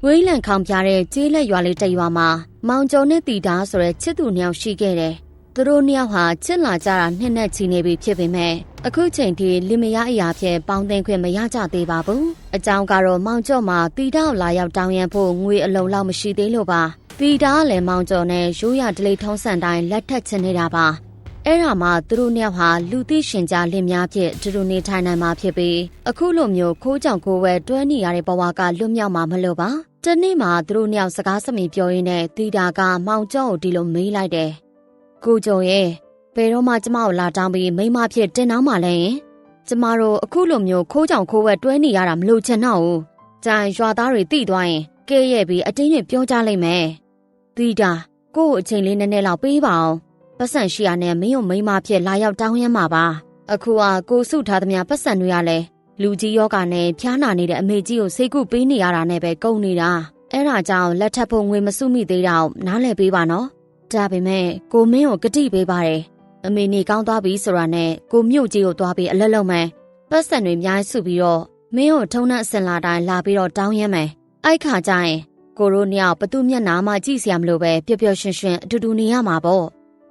ဝေးလံခေါင်ပြတဲ့ကျေးလက်ရွာလေးတစ်ရွာမှာမောင်ကျော်နဲ့တီတာဆိုတဲ့ချစ်သူနှစ်ယောက်ရှိခဲ့တယ်။သူတို့နှစ်ယောက်ဟာချစ်လာကြတာနှစ်နဲ့ချီနေပြီဖြစ်ပေမဲ့အခုချိန်ထိလင်မယားအရာဖြင့်ပေါင်းသိမ်းခွင့်မရကြသေးပါဘူး။အကြောင်းကတော့မောင်ကျော်မှာတီတာကိုလာရောက်တောင်းရန်ဖို့ငွေအလုံလောက်မရှိသေးလို့ပါ။တီတာကလည်းမောင်ကျော်နဲ့ရိုးရဒလိထုံးစံတိုင်းလက်ထက်ချင်နေတာပါ။အဲ့ဒါမှသူတို့နှစ်ယောက်ဟာလူသိရှင်ကြားလင်များဖြင့်တူတူနေထိုင်နိုင်မှာဖြစ်ပြီးအခုလိုမျိုးခိုးကြောင်ခိုးဝဲတွဲနေရတဲ့ဘဝကလွတ်မြောက်မှာမလို့ပါ။တနေ့မှသူတို့နှစ်ယောက်စကားစမြည်ပြောရင်းနဲ့တီတာကမောင်ကျော်ကိုဒီလိုမေးလိုက်တယ်။ကိုကျော်ရဲ့ဘယ်တော့မှကျမကိုလာတောင်းပြီးမိမဖြစ်တင်တောင်းမှလဲ။ကျမတို့အခုလိုမျိုးခိုးကြောင်ခိုးဝဲတွဲနေရတာမလို့ချင်တော့ဘူး။ကြိုင်ရွာသားတွေတိသွားရင်ကဲရဲ့ပြီးအတင်းနဲ့ပြောကြလိုက်မယ်။တီတာကို့အချိန်လေးနည်းနည်းလောက်ပေးပါအောင်။ပတ်စံရှိရနဲ့မင်းကိုမိမဖြစ်လာရောက်တောင်းရမှာပါ။အခုကကိုစုထားသမျှပတ်စံတွေရလဲလူကြီးယောဂနဲ့ဖျားနာနေတဲ့အမေကြီးကိုစိတ်ကူပေးနေရတာနဲ့ပဲကုန်နေတာအဲ့ဒါကြောင့်လက်ထပ်ဖို့ငွေမစုမိသေးတော့နားလည်ပေးပါနော်ဒါပေမဲ့ကိုမင်းကိုကတိပေးပါတယ်အမေနေကောင်းသွားပြီဆိုတာနဲ့ကိုမြို့ကြီးကိုသွားပြီးအလက်လုံးမယ်ပတ်စံတွေအများစုပြီးတော့မင်းကိုထုံးနှံအစင်လာတိုင်းလာပြီးတော့တောင်းရမ်းမယ်အဲ့ခါကျရင်ကိုရိုနှစ်ယောက်ဘသူမျက်နှာမှကြည့်စရာမလိုပဲပျော်ပျော်ရွှင်ရွှင်အတူတူနေရမှာပေါ့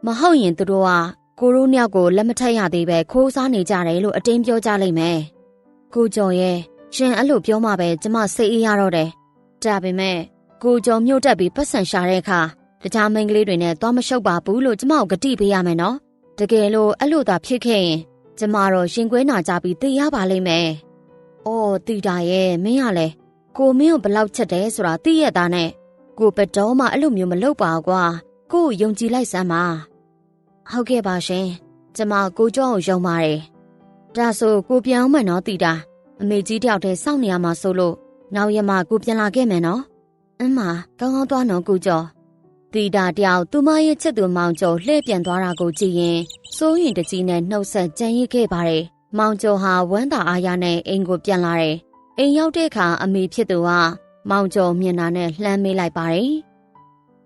မဟုတ်ရင်သူတို့ကကိုရိုနှစ်ယောက်ကိုလက်မထက်ရသေးပဲခိုးစားနေကြတယ်လို့အတင်းပြောကြလိမ့်မယ်ကိုကျော်ရဲ့ရှင်အဲ့လိုပြောမှပဲကျမစိတ်အေးရတော့တယ်။ဒါပေမဲ့ကိုကျော်မြို့တက်ပြီးပတ်စံရှာတဲ့အခါတခြားမိန်းကလေးတွေနဲ့သွားမရှုပ်ပါဘူးလို့ကျမကိုဂတိပေးရမယ်နော်။တကယ်လို့အဲ့လိုသာဖြစ်ခဲ့ရင်ကျမတော့ရှင်ကွဲနာကြပြီးသိရပါလိမ့်မယ်။အော်တီတာရဲ့မင်းကလည်းကိုမင်းကိုဘလောက်ချက်တယ်ဆိုတာသိရတာနဲ့ကိုဘတော်မှအဲ့လိုမျိုးမလုပ်ပါကွာ။ကိုကိုယုံကြည်လိုက်စမ်းပါ။ဟုတ်ကဲ့ပါရှင်။ကျမကိုကျော်ကိုယုံပါတယ်။ဒါဆိုကိုပြောင်းမယ်နော်တီတာအမေကြီးတယောက်တည်းစောင့်နေရမှာဆိုလို့နောက်ရမှကိုပြန်လာခဲ့မယ်နော်အမကောင်းကောင်းသွားနော်ကိုကျော်တီတာတယောက်သူမရဲ့ချစ်သူမောင်ကျော်လှည့်ပြန်သွားတာကိုကြည့်ရင်စိုးရင်တကြီးနဲ့နှုတ်ဆက်ကြံရစ်ခဲ့ပါတယ်မောင်ကျော်ဟာဝမ်းသာအားရနဲ့အိမ်ကိုပြန်လာတယ်အိမ်ရောက်တဲ့အခါအမေဖြစ်သူကမောင်ကျော်မျက်နှာနဲ့လှမ်းမေးလိုက်ပါတယ်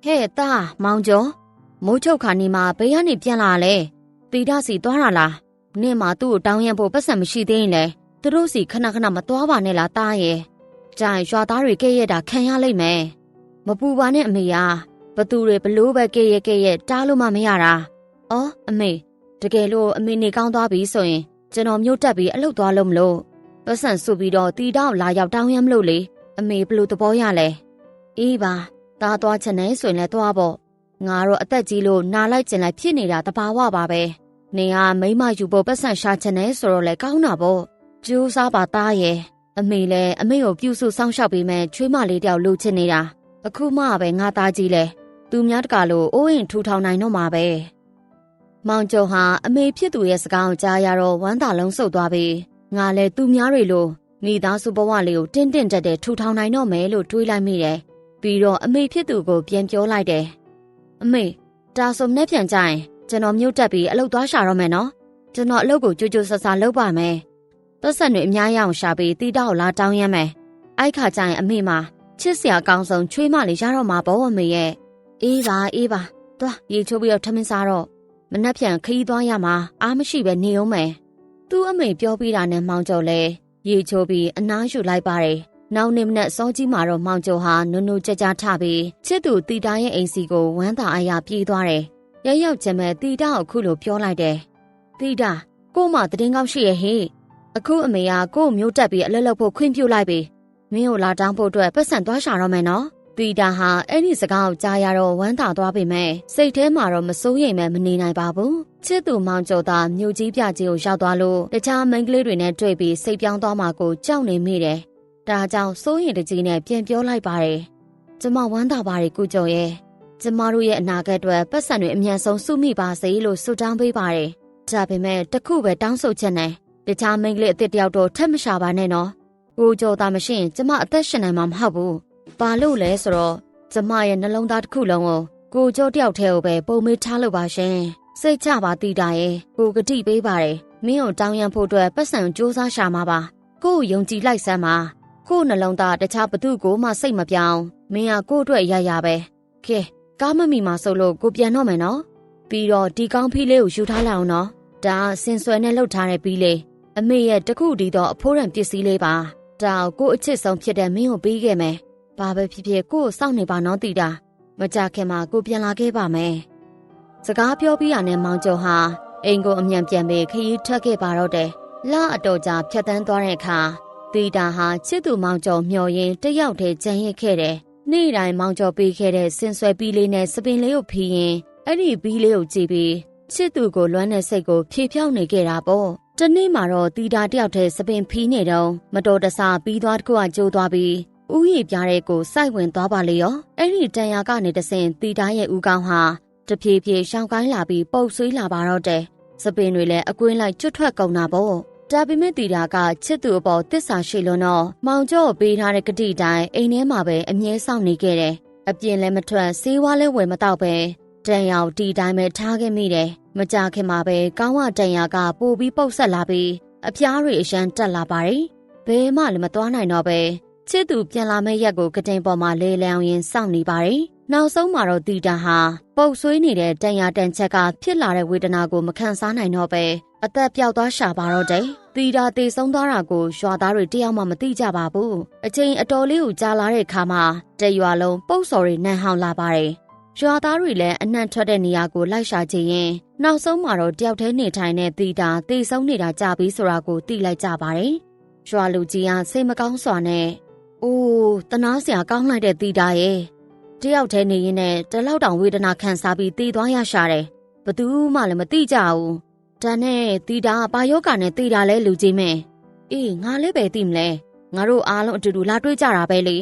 ဟဲ့သားမောင်ကျော်မိုးချုပ်ခါနေမှာဘယ်ကနေပြန်လာလဲတီတာစီသွားတာလားနင့်မှာသူ့ကိုတောင်းရန်ဖို့ပတ်စံမရှိသေးရင်လေသူတို့စီခဏခဏမသွားပါနဲ့လားတားရဲ့ကြိုင်ရွာသားတွေကဲ့ရဲ့တာခံရလိမ့်မယ်မပူပါနဲ့အမေယာဘသူတွေဘလို့ပဲကဲ့ရဲ့တားလို့မှမရတာအော်အမေတကယ်လို့အမေနေကောင်းသွားပြီဆိုရင်ကျွန်တော်မြို့တက်ပြီးအလုပ်သွားလို့မလို့ပတ်စံစုပြီးတော့တီတောက်လာရောက်တောင်းရမ်းမလို့လေအမေဘလို့သဘောရလဲအေးပါတားသွားချင်တယ်ဆိုရင်လည်းသွားပေါ့ငါတော့အသက်ကြီးလို့နာလိုက်ကျင်လိုက်ဖြစ်နေတာတဘာဝပါပဲနေကမိမယူဖို့ပတ်စံရှာချင်တယ်ဆိုတော့လေကောင်းတာပေါ့ကျိုးစားပါသားရဲ့အမေလည်းအမေကိုပြုစုစောင့်ရှောက်ပေးမယ်ချွေးမလေးတယောက်လိုချင်နေတာအခုမှပဲငါသားကြီးလဲသူများတကာလို့အိုးရင်ထူထောင်နိုင်တော့မှာပဲမောင်ကျော်ဟာအမေဖြစ်သူရဲ့စကားကိုကြားရတော့ဝမ်းသာလုံးဆုပ်သွားပြီးငါလည်းသူများတွေလိုမိသားစုဘဝလေးကိုတင်းတက်တဲ့ထူထောင်နိုင်တော့မယ်လို့တွေးလိုက်မိတယ်ပြီးတော့အမေဖြစ်သူကိုပြန်ပြောလိုက်တယ်အမေဒါဆိုနဲ့ပြန်ကြရင်ကျွန်တော်မြို့တက်ပြီးအလုပ်သွားရှာတော့မယ်နော်ကျွန်တော်အလုပ်ကိုကြိုကြိုဆဆလုပ်ပါမယ်ပတ်စံတွေအများရအောင်ရှာပြီးတီတောက်လာတောင်းရမ်းမယ်အဲ့ခါကျရင်အမေမှာချစ်စရာကောင်းဆုံးချွေးမလေးရတော့မှာပေါ့အမေရဲ့အေးပါသွားရေချိုးပြီးတော့ထမင်းစားတော့မနှက်ပြန်ခရီးသွားရမှာအားမရှိပဲနေအောင်မယ်သူ့အမေပြောပြီးတာနဲ့မောင်ကျော်လဲရေချိုးပြီးအနားယူလိုက်ပါတယ်နောက်နေ့မနက်စောကြီးမှာတော့မောင်ကျော်ဟာနုံနုံကြကြထပြီးချစ်သူတီတာရဲ့အိမ်စီကိုဝမ်းသာအားရပြေးသွားတယ်ရောက်ချင်မဲ့တီတာကိုအခုလိုပြောလိုက်တယ်တီတာကို့မှာတည်င်းကောင်းရှိရဲ့ဟေ့အခုအမေကကို့မျိုးတက်ပြီးအလုပ်လုပ်ဖို့ခွင့်ပြုလိုက်ပြီမင်းကိုလာတောင်းဖို့အတွက်ပတ်စံသွားရှာတော့မယ်နော်တီတာဟာအဲ့ဒီစကားကိုကြားရတော့ဝမ်းသာသွားပေမဲ့စိတ်ထဲမှာတော့မစိုးရိမ်မဲမနေနိုင်ပါဘူးချစ်သူမောင်ကျော်သားမြို့ကြီးပြကြီးကိုရောက်သွားလို့တခြားမိန်းကလေးတွေနဲ့တွေ့ပြီးစိတ်ပြောင်းသွားမှကိုကြောက်နေမိတယ်ဒါကြောင့်စိုးရင်တကြီးနဲ့ပြန်ပြောလိုက်ပါတယ်ကျမဝမ်းသာပါတယ်ကိုကျော်ရဲ့ကျမတို့ရဲ့အနာဂတ်အတွက်ပတ်စံတွေအမြန်ဆုံးစုမိပါစေလို့ဆုတောင်းပေးပါတယ်ဒါပေမဲ့တခုပဲတောင်းဆိုချက်နဲ့တခြားမိန်းကလေးအစ်တယောက်တော့ထက်မရှာပါနဲ့နော်ကိုကျော်သားမရှိရင်ကျမအသက်ရှင်နိုင်မှာမဟုတ်ဘူးဘာလို့လဲဆိုတော့ကျမရဲ့နှလုံးသားတစ်ခုလုံးကိုကျော်တယောက်တည်းကိုပဲပုံမေးထားလို့ပါရှင်စိတ်ချပါတီတာရဲ့ကိုဂတိပေးပါတယ်မင်းကိုတောင်းရန်ဖို့အတွက်ပတ်စံစူးစမ်းရှာမှာပါကိုယုံကြည်လိုက်စမ်းပါကိုနှလုံးသားတခြားဘသူကိုမှစိတ်မပြောင်းမင်းကကိုအတွက်ရရပဲကဲကားမမီမှာဆိုလို့ကိုပြန်တော့မယ်နော်ပြီးတော့ဒီကောင်းဖီးလေးကိုယူထားလိုက်အောင်နော်ဒါဆင်ဆွဲနဲ့လှုပ်ထားတဲ့ပြီးလေးအမေရဲ့တခုတည်းသောအဖိုးရံပစ္စည်းလေးပါဒါကိုအချစ်ဆုံးဖြစ်တဲ့မင်းကိုပေးခဲ့မယ် ဘာပဲဖြစ်ဖြစ်ကို့စောင့်နေပါနော်တီတာမကြခင်မှာကိုပြန်လာခဲ့ပါမယ်စကားပြောပြီးရတဲ့မောင်ကျော်ဟာအိမ်ကိုအမြန်ပြန်ပြီးခရီးထွက်ခဲ့ပါတော့တယ်လအတော်ကြာဖြတ်တန်းသွားတဲ့အခါတီတာဟာချစ်သူမောင်ကျော်မျှော်ရင်းတယောက်တည်းကြံရစ်ခဲ့တယ်နေ့တိုင်းမောင်ကျော်ပေးခဲ့တဲ့စင်ဆွဲပီးလေးနဲ့စပင်လေးကိုဖီးရင်အဲ့ဒီပီးလေးကိုကြည့်ပြီးချစ်သူကိုလွမ်းတဲ့စိတ်ကိုဖြေဖြောင်းနေခဲ့တာပေါ့တနေ့မှာတော့တီတာတယောက်တည်းစပင်ဖီးနေတော့မတော်တဆပြီးသွားတစ်ခုကကျိုးသွားပြီးဥယျာဉ်ပြားတဲ့ကိုစိုက်ဝင်သွားပါလေရောအဲ့ဒီတန်ရာကနေတဆင်တီတာရဲ့ဥကောင်းဟာတဖြည်းဖြည်းရှောင်းကိုင်းလာပြီးပုတ်ဆွေးလာပါတော့တယ်စပင်တွေလည်းအကွင်းလိုက်ကျွတ်ထွက်ကုန်တာပေါ့ဒါပေမဲ့တီတာကချစ်သူအပေါ်တစ္ဆာရှိလွန်းတော့မောင်ကျော်ပေးထားတဲ့ကတိတိုင်းအိမ်ထဲမှာပဲအမြဲဆောင်နေခဲ့တယ်အပြင်လည်းမထွက်ဆေးဝါးလည်းဝယ်မတော့ပဲတန်ရောင်တီတိုင်းပဲထားခဲ့မိတယ်မကြခင်မှာပဲကောင်းဝတန်ရာကပို့ပြီးပုတ်ဆက်လာပြီးအဖျားတွေအရန်တက်လာပါတယ်ဘယ်မှလည်းမသွားနိုင်တော့ပဲချစ်သူပြန်လာမဲ့ရက်ကိုကတိန်ပေါ်မှာလေလံအောင်ရင်စောင့်နေပါတယ်နောက်ဆုံးမှာတော့တီတာဟာပုတ်ဆွေးနေတဲ့တန်ရာတန်ချက်ကဖြစ်လာတဲ့ဝေဒနာကိုမခံစားနိုင်တော့ပဲအသက်ပျောက်သွားရှာပါတော့တယ်တီတာတေဆုံးသွားတာကိုရွာသားတွေတယောက်မှမသိကြပါဘူးအချိန်အတော်လေးကိုကြာလာတဲ့အခါမှာတရွာလုံးပုတ်စော်တွေနန်းဟောင်းလာပါတယ်ရွာသားတွေလည်းအနှံ့ထွက်တဲ့နေရာကိုလိုက်ရှာကြည့်ရင်နောက်ဆုံးမှာတော့တယောက်တည်းနေထိုင်တဲ့တီတာတေဆုံးနေတာကြပြီဆိုတာကိုသိလိုက်ကြပါတယ်ရွာလူကြီးကစိတ်မကောင်းစွာနဲ့အိုးတနာစရာကောင်းလိုက်တဲ့တီတာရဲ့တယောက်တည်းနေရင်နဲ့တလောက်တောင်ဝေဒနာခံစားပြီးတေသွားရရှာတယ်ဘသူမှလည်းမသိကြဘူးဒါနဲ့တီတာဘာယောဂနဲ့တေတာလဲလူကြီးမင်းအေးငါလည်းပဲသိမလဲငါတို့အားလုံးအတူတူလာတွေ့ကြတာပဲလေ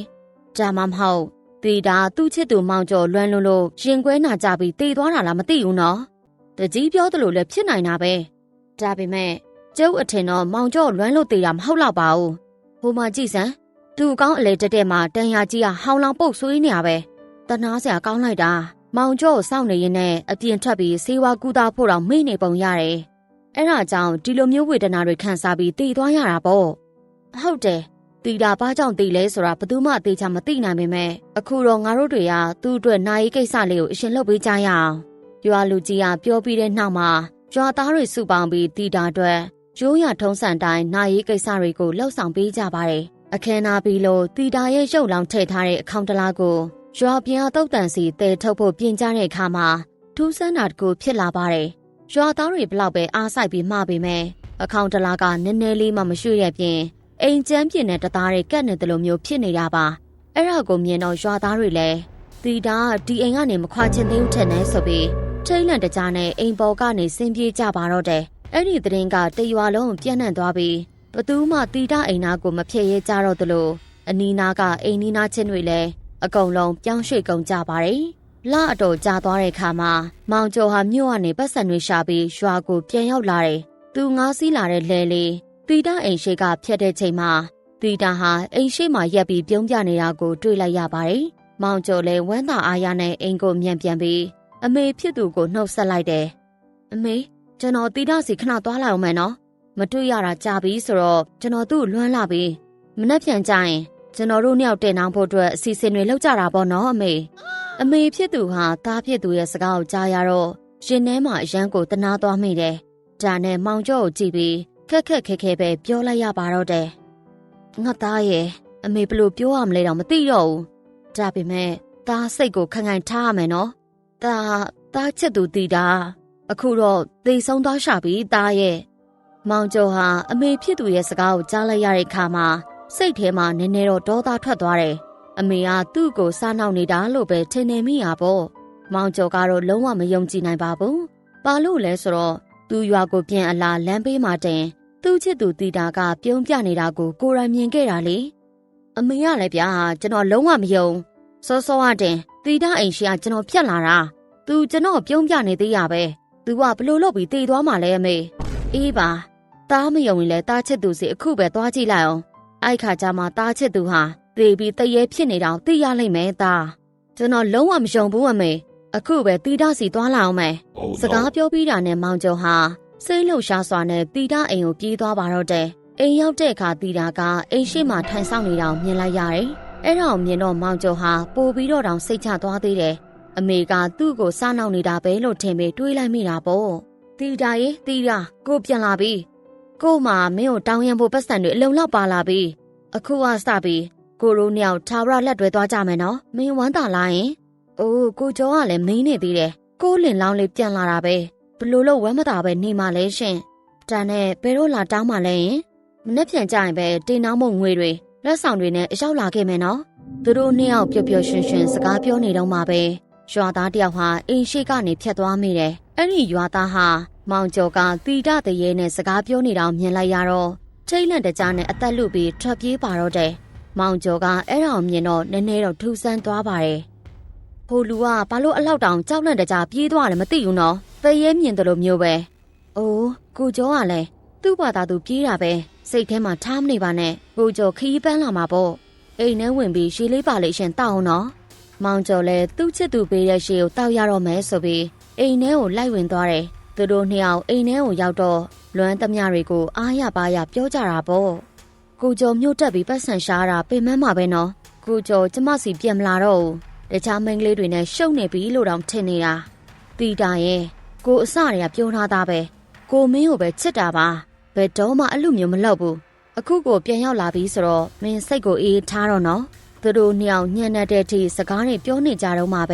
ဒါမှမဟုတ်တီတာသူ့ချစ်သူမောင်ကျော်လွမ်းလို့ရင်ကွဲနာကြပြီးတေသွားတာလားမသိဘူးနော်တကြီးပြောသလိုလည်းဖြစ်နိုင်တာပဲဒါပေမဲ့ကျုပ်အထင်တော့မောင်ကျော်လွမ်းလို့တေတာမဟုတ်တော့ပါဘူးဟိုမှာကြည့်စမ်းသူ့ကောင်းအလေတက်တဲ့မှာတန်ရာကြီးကဟောင်းလောင်ပုတ်ဆွေးနေရပဲတနာစရာကောင်းလိုက်တာမောင်ကျော်စောင့်နေရင်နဲ့အပြင်ထွက်ပြီးဆေးဝါးကူတာဖို့တော့မိနေပုံရတယ်အဲ့ဒါကြောင့်ဒီလိုမျိုးဝေဒနာတွေခံစားပြီးတည်သွားရတာပေါ့ဟုတ်တယ်တီတာဘာကြောင့်တည်လဲဆိုတာဘယ်သူမှအသေးချာမသိနိုင်ပေမဲ့အခုတော့ငါတို့တွေကသူ့အတွက်နာရီကိစ္စလေးကိုအရှင်လုပ်ပေးကြရအောင်ရွာလူကြီးကပြောပြီးတဲ့နောက်မှာရွာသားတွေစုပေါင်းပြီးတီတာအတွက်ရိုးရထုံးစံတိုင်းနာရီကိစ္စတွေကိုလှုပ်ဆောင်ပေးကြပါတယ်အခမ်းအနားပြီးလို့တီတာရဲ့ရုပ်လောင်းထည့်ထားတဲ့အခေါင်တလားကိုရွာပြန်တုတ်တန်စီတဲထုတ်ဖို့ပြင်ကြတဲ့အခါမှာထူးဆန်းတာတကူဖြစ်လာပါတယ်ရွာသားတွေဘလောက်ပဲအားစိုက်ပြီးမှားပေမဲ့အခေါင်တလားကနည်းနည်းလေးမှမရွှေ့ရပြင်အိမ်ကျန်းပြင်းတဲ့တသားတွေကတ်နေတယ်လို့မျိုးဖြစ်နေတာပါအဲ့ဒါကိုမြင်တော့ရွာသားတွေလည်းတီတာဒီအိမ်ကနေမခွာချင်သေးဘူးထက်နေဆိုပြီးထိတ်လန့်တကြားနဲ့အိမ်ပေါ်ကနေဆင်းပြေးကြပါတော့တယ်အဲ့ဒီသတင်းကတရွာလုံးပြန့်နှံ့သွားပြီးဘသူမှတီတာအိမ်သားကိုမဖြစ်ရဲကြတော့သလိုအနီးနားကအိမ်နီးနားချင်းတွေလည်းအကုန်လုံးပြောင်းရွှေ့ကုန်ကြပါတယ်လအတော်ကြာသွားတဲ့အခါမှာမောင်ကျော်ဟာမြို့ကနေပတ်စံတွေရှာပြီးရွာကိုပြန်ရောက်လာတယ်သူငားစီးလာတဲ့လဲလေးတီတာအိမ်ရှိကဖြတ်တဲ့ချိန်မှာတီတာဟာအိမ်ရှိမှရက်ပြီးပြုံးပြနေတာကိုတွေ့လိုက်ရပါတယ်မောင်ကျော်လည်းဝမ်းသာအားရနဲ့အိမ်ကိုမြန်ပြန်ပြီးအမေဖြစ်သူကိုနှုတ်ဆက်လိုက်တယ်အမေကျွန်တော်တီတာစီခဏသွားလိုက်အောင်မယ်နော်မတွေ့ရတာကြာပြီဆိုတော့ကျွန်တော်သူ့လွမ်းလာပြီမနှက်ပြန်ကြရင်ကျွန်တော်တို့နှစ်ယောက်တင်အောင်ဖို့အတွက်အစီအစဉ်တွေလုပ်ကြတာပေါ့နော်အမေဖြစ်သူဟာသားဖြစ်သူရဲ့စကားကိုကြားရတော့ရင်ထဲမှာအရန်ကိုတနာသွားမိတယ်ဒါနဲ့မောင်ကျော်ကိုကြည့်ပြီးခက်ခဲပဲပြောလိုက်ရပါတော့တယ်ငါသားရဲ့အမေဘယ်လိုပြောရမလဲတော့မသိတော့ဘူးဒါပေမဲ့သားစိတ်ကိုခိုင်ခိုင်ထားရမယ်နော်သားချစ်သူတီတာအခုတော့သေဆုံးသွားရှာပြီသားရဲ့မောင်ကျော်ဟာအမေဖြစ်သူရဲ့စကားကိုကြားလိုက်ရတဲ့အခါမှာစိတ်ထဲမှာနည်းနည်းတော့ဒေါသထွက်သွားတယ်အမေကသူ့ကိုစားနှောက်နေတာလို့ပဲထင်နေမိရပေါ့မောင်ကျော်ကတော့လုံးဝမယုံကြည်နိုင်ပါဘူးဘာလို့လဲဆိုတော့သူ့ရွာကိုပြန်အလာလမ်းဘေးမှာတင်သူ့ချစ်သူတီတာကပြုံးပြနေတာကိုကိုယ်တိုင်မြင်ခဲ့တာလေအမေကလည်းဗျာကျွန်တော်လုံးဝမယုံစောစောကတင်တီတာအိမ်ရှိကကျွန်တော်ဖြတ်လာတာသူကျွန်တော်ပြုံးပြနေသေးရပဲသူကဘလို့လုပ်ပြီးတည်သွားမှလဲအမေအေးပါသားမယုံရင်လည်းသားချစ်သူစီအခုပဲသွားကြည့်လိုက်အောင်အဲ့ခါကျမှသားချစ်သူဟာသေပြီးတရေဖြစ်နေတော့သိရလိမ့်မယ်သားကျွန်တော်လုံးဝမယုံဘူးအမေအခုပဲတီတာစီသွားလာအောင်မယ်စကားပြောပြီးတာနဲ့မောင်ကျော်ဟာစိတ်လှုပ်ရှားစွာနဲ့တီတာအိမ်ကိုပြေးသွားပါတော့တယ်အိမ်ရောက်တဲ့အခါတီတာကအိမ်ရှိမှထိုင်ဆောင်နေတာကိုမြင်လိုက်ရတယ်အဲ့ဒါကိုမြင်တော့မောင်ကျော်ဟာပိုပြီးတော့တောင်စိတ်ချသွားသေးတယ်အမေကသူ့ကိုစားနှောက်နေတာပဲလို့ထင်ပြီးတွေးလိုက်မိတာပေါ့တီတာရေတီတာကိုပြန်လာပြီကို့မှာမင်းကိုတောင်းရန်ဖို့ပတ်စံတွေအလုံလောက်ပါလာပြီအခုကစပြီး ကိုရိုးနှစ်ယောက်ထာဝရလက်တွဲသွားကြမယ်နော်မင်းဝမ်းသာလားယင်အိုးကိုကျော်ကလည်းမင်းနေသေးတယ်ကိုလင်လောင်းလေးပြန်လာတာပဲဘလို့လို့ဝမ်းမသာပဲနေမှလဲရှင်တန်နဲ့ဘယ်တော့လာတောင်းမှလဲယင်မနေ့ပြန်ကြရင်ပဲတင်နှောင်းမုံငွေတွေလက်ဆောင်တွေနဲ့အရောက်လာခဲ့မယ်နော်သူတို့နှစ်ယောက်ပျော်ပျော်ရွှင်ရွှင်စကားပြောနေတော့မှပဲရွာသားတယောက်ဟာအိမ်ရှိကနေဖြတ်သွားမိတယ်အဲ့ဒီရွာသားဟာမောင်ကျော်ကတီတတရေနဲ့စကားပြောနေတော့မြင်လိုက်ရတော့ထိတ်လန့်တကြားနဲ့အသက်လုပြီးထွက်ပြေးပါတော့တယ်မောင်ကျော်ကအဲ့ဒါကိုမြင်တော့နည်းနည်းတော့ထူဆန်းသွားပါတယ်ဟိုလူကဘာလို့အလောက်တောင်ကြောက်လန့်တကြားပြေးသွားတယ်မသိဘူးနော်တရေမြင်တယ်လို့မျိုးပဲအိုးကိုကျော်ကလည်းသူ့ဘာသာသူပြေးတာပဲစိတ်ထဲမှာထားမနေပါနဲ့ကိုကျော်ခီးပန်းလာမှာပေါ့အိမ်ထဲဝင်ပြီးရှည်လေးပါလေးရှင်တောက်အောင်နော်မောင်ကျော်လည်းသူ့ချစ်သူပေးတဲ့ရှည်ကိုတောက်ရတော့မယ်ဆိုပြီးအိမ်ထဲကိုလိုက်ဝင်သွားတယ်သူတို့နှစ်ယောက်အိမ်ထဲကိုရောက်တော့လွမ်းသမျှတွေကိုအားရပါရပြောကြတာပေါ့ကိုကျော်မြို့တက်ပြီးပတ်စံရှားတာပြင်မမှာပဲနော်ကိုကျော်ကျမစီပြန်မလာတော့ဘူးတခြားမိန်းကလေးတွေနဲ့ရှုပ်နေပြီလို့တောင်ထင်နေတာတီတာရဲ့ကိုအစတွေကပြောထားတာပဲကိုမင်းကိုပဲချစ်တာပါဘယ်တော့မှအဲ့လိုမျိုးမလုပ်ဘူးအခုကိုပြန်ရောက်လာပြီဆိုတော့မင်းစိတ်ကိုအေးထားတော့နော်သူတို့နှစ်ယောက်ညံ့တဲ့အထိစကားတွေပြောနေကြတော့မှပ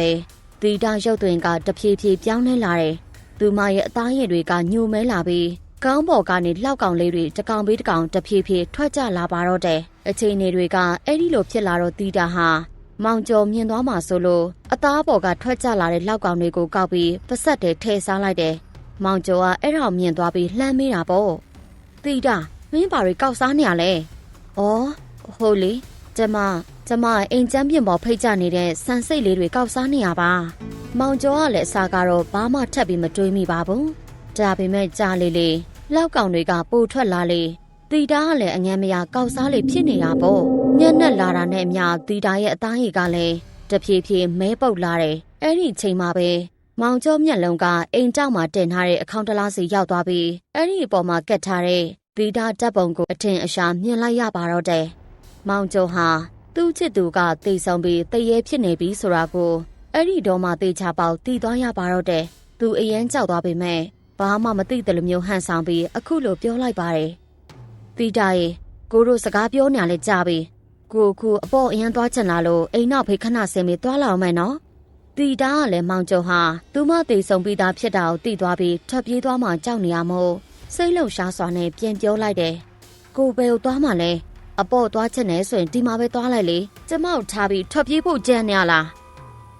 ဲတီတာရုပ်သွင်းကတဖြည်းဖြည်းပြောင်းလဲလာတယ်သူမရဲ့အသားရည်တွေကညိုမဲလာပြီးကောင်းပေါ်ကနေလောက်ကောင်လေးတွေတကောင်ပြီးတကောင်တဖြည်းဖြည်းထွက်ကြလာပါတော့တယ်အချိန်တွေကအဲ့ဒီလိုဖြစ်လာတော့တီတာဟာမောင်ကျော်မြင်သွားမှဆိုလို့အသားပေါ်ကထွက်ကြလာတဲ့လောက်ကောင်တွေကိုကောက်ပြီးပစက်တွေထည့်စားလိုက်တယ်မောင်ကျော်ကအဲ့ဒါကိုမြင်သွားပြီးလှမ်းမေးတာပေါ့တီတာမင်းဘာတွေကောက်စားနေရလဲဩဟုတ်လေကျမအိမ်ကျမ်းပြင်ပေါ်ဖိတ်ကြနေတဲ့ဆန်စိတ်လေးတွေကောက်စားနေရပါမောင်ကျော်ကလည်းအစာကတော့ဘာမှထပ်ပြီးမတွေးမိပါဘူးဒါပေမဲ့ကြားလေးလောက်ကောင်တွေကပိုထွက်လာလေတီတာကလည်းအငမ်းမရကောက်စားလေးဖြစ်နေတာပေါ့ညက်နက်လာတာနဲ့အမျှတီတာရဲ့အသားရည်ကလည်းတဖြည်းဖြည်းမဲပုတ်လာတယ်အဲ့ဒီချိန်မှာပဲမောင်ကျော်မျက်လုံးကအိမ်ကြောက်မှာတင်ထားတဲ့အခေါင်တလားစီရောက်သွားပြီးအဲ့ဒီအပေါ်မှာကတ်ထားတဲ့တီတာတပ်ပုံကိုအထင်အရှာမြင်လိုက်ရပါတော့တယ်မောင်ကျော်ဟာသူ့ချစ်သူကတိတ်ဆုံးပြီးတရေဖြစ်နေပြီဆိုတာကိုအဲ့ဒီတော့မှတေချာပေါက်တီးသွားရပါတော့တယ်သူအရင်ကြောက်သွားပေမဲ့ဘာမှမသိတယ်လို့မျိုးဟန်ဆောင်ပြီးအခုလိုပြောလိုက်ပါတယ်တီတာရေကိုတို့စကားပြောနေရလဲကြားပြီကိုခုအပေါ်အရင်သွားချင်လာလို့အိမ်နောက်ဖေးခဏဆင်းပြီးသွားလာအောင်မယ်နော်တီတာကလည်းမောင်ကျော်ဟာသူမတေဆုံးပြီးသားဖြစ်တာကိုသိသွားပြီးထွက်ပြေးသွားမှကြောက်နေရမို့စိတ်လှုပ်ရှားစွာနဲ့ပြန်ပြောလိုက်တယ်ကိုဘယ်ကိုသွားမှလဲအပေါ်သွားချင်နေဆိုရင်ဒီမှာပဲသွားလိုက်လေကျမကိုထားပြီးထွက်ပြေးဖို့ကြံနေရလား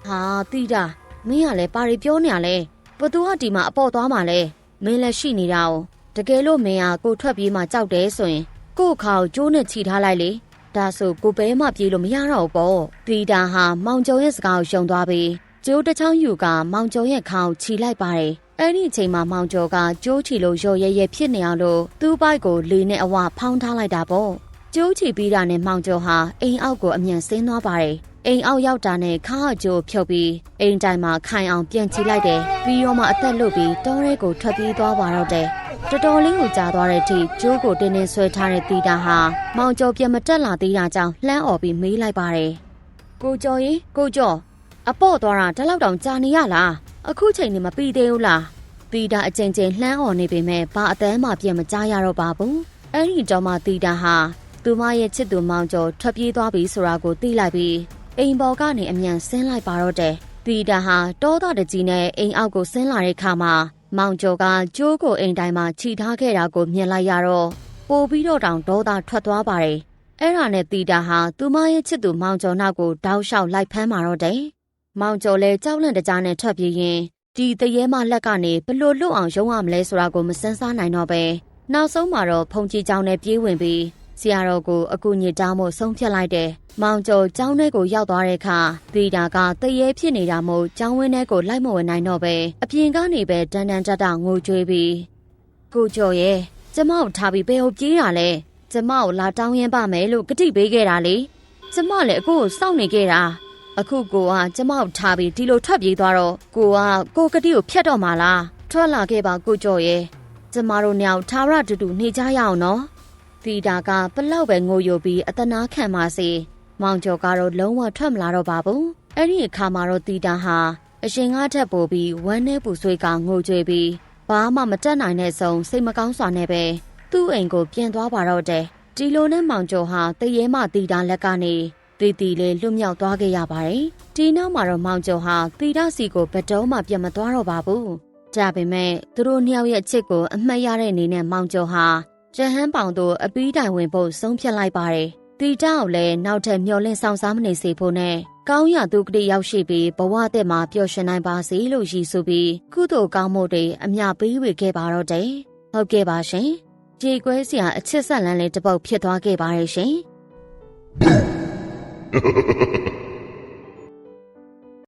ဟာတီတာမင်းကလည်းပါရီပြောနေရလဲဘသူကဒီမှာအပေါ်သွားမှလဲမင်းလည်းရှိနေတာ哦တကယ်လို့မင်းကကိုထွက်ပြေးမှကြောက်တယ်ဆိုရင်ကို့ခါကိုကျိုးနဲ့ချီထားလိုက်လေဒါဆိုကိုဘဲမှပြေးလို့မရတော့ဘူးပေါ့တီတာဟာမောင်ကျော်ရဲ့စကားကိုရှုံသွားပြီးကျိုးတစ်ချောင်းယူကမောင်ကျော်ရဲ့ခါကိုချီလိုက်ပါတယ်အဲ့ဒီအချိန်မှာမောင်ကျော်ကကျိုးချီလို့ရော်ရဲရဲဖြစ်နေအောင်လို့သူ့ဘိုက်ကိုလေနဲ့အဝဖောင်းထားလိုက်တာပေါ့ကျိုးချီပြီးတာနဲ့မောင်ကျော်ဟာအိမ်အောက်ကိုအမြန်ဆင်းသွားပါတယ်အိမ်အောက်ရောက်တာနဲ့ခါအကျိုးဖြုတ်ပြီးအိမ်တိုင်မှာခိုင်အောင်ပြန်ချီလိုက်တယ်ပြီးတော့မှအသက်လွတ်ပြီးတောထဲကိုထွက်ပြေးသွားပါတော့တယ်တော်တော်လေးကိုကြာသွားတဲ့အထိကျိုးကိုတင်းတင်းဆွဲထားတဲ့တီတာဟာမောင်ကျော်ပြန်မတက်လာသေးတာကြောင့်လှမ်းអော်ပြီးမေးလိုက်ပါတယ်ကိုကျော်ရေကိုကျော်အပေါ့သွားတာတလောက်တောင်ကြာနေရလားအခုချိန်နေမပြီးသေးဘူးလားတီတာအချိန်ချင်းလှမ်းអော်နေပေမဲ့ဘာအတန်းမှပြန်မကြားရတော့ပါဘူးအဲ့ဒီတော့မှတီတာဟာသူမရဲ့ချစ်သူမောင်ကျော်ထွက်ပြေးသွားပြီဆိုတာကိုသိလိုက်ပြီးအိမ်ပေါ်ကနေအမြန်ဆင်းလိုက်ပါတော့တယ်တီတာဟာတောသားတကြီးနဲ့အိမ်အောက်ကိုဆင်းလာတဲ့ခါမှာမောင်ကျော်ကကျိုးကိုအိမ်တိုင်းမှာခြိထားခဲ့တာကိုမြင်လိုက်ရတော့ပိုပြီးတော့တောင်ဒေါသထွက်သွားပါတယ်အဲ့ဒါနဲ့တီတာဟာသူမရဲ့ချစ်သူမောင်ကျော်နောက်ကိုတောက်လျှောက်လိုက်ဖမ်းมาတော့တယ်မောင်ကျော်လည်းကြောက်လန့်တကြားနဲ့ထွက်ပြေးရင်ဒီတရေမလက်ကနေဘလို့လွတ်အောင်ရုံးရမလဲဆိုတာကိုမစမ်းစားနိုင်တော့ပဲနောက်ဆုံးမှာတော့ဖုန်ကြီးเจ้าနဲ့ပြေးဝင်ပြီးဆရာတော်ကိုအကူညစ်တောင်းဖို့ဆုံးဖြတ်လိုက်တယ်။မောင်ကျော်ကျောင်းထဲကိုရောက်သွားတဲ့အခါတီတာကတရေဖြစ်နေတာမို့ကျောင်းဝင်းထဲကိုလိုက်မဝင်နိုင်တော့ပဲအပြင်ကနေပဲတန်တန်တတငိုကြွေးပြီးကိုကျော်ရဲ့ကျမကိုထားပြီးဘယ်ကိုပြေးတာလဲကျမကိုလာတောင်းရင်ပါမယ်လို့ကတိပေးခဲ့တာလေကျမလည်းအခုကိုစောင့်နေခဲ့တာအခုကိုကကျမကိုထားပြီးဒီလိုထွက်ပြေးသွားတော့ကိုကတိကိုဖျက်တော့မှာလားထွက်လာခဲ့ပါကိုကျော်ရဲ့ကျမတို့ညောင်ထာဝရတူတူနေကြရအောင်နော်တီတာကပလောက်ပဲငိုယိုပြီးအတနာခံပါစေမောင်ကျော်ကတော့လုံးဝထွက်မလာတော့ပါဘူးအဲ့ဒီအခါမှာတော့တီတာဟာအရှင်ကားထက်ပိုပြီးဝမ်းနဲ့ပူဆွေးကငိုကြွေးပြီးဘာမှမတက်နိုင်တဲ့ဆုံးစိတ်မကောင်းစွာနဲ့ပဲသူ့အိမ်ကိုပြန်သွားပါတော့တယ်ဒီလိုနဲ့မောင်ကျော်ဟာတရေမတီတာလက်ကနေ တီတီလေးလွတ်မြောက်သွားခဲ့ရပါတယ်။ဒီနောက်မှာတော့မောင်ကျော်ဟာတီတာစီကိုဘတော်မှပြန်မသွားတော့ပါဘူး။ဒါပေမဲ့သူတို့နှစ်ယောက်ရဲ့အချစ်ကိုအမှတ်ရတဲ့အနေနဲ့မောင်ကျော်ဟာရဟန်းပေါင်တို့အပီးတိုင်ဝင်ဖို့ဆုံးဖြတ်လိုက်ပါတယ်။တီတာကိုလည်းနောက်ထပ်မျှော်လင့်ဆောင်စားမနေစေဖို့နဲ့ကောင်းရာသူကတိရောက်ရှိပြီးဘဝအသက်မှာပျော်ရွှင်နိုင်ပါစေလို့ရည်ဆိုပြီးကုသိုလ်ကောင်းမှုတွေအမြပေးဝေခဲ့ပါတော့တယ်။ဟုတ်ကဲ့ပါရှင်။ကြေကွဲစရာအချစ်ဆက်လန်းလေးတစ်ပုတ်ဖြစ်သွားခဲ့ပါရဲ့ရှင်။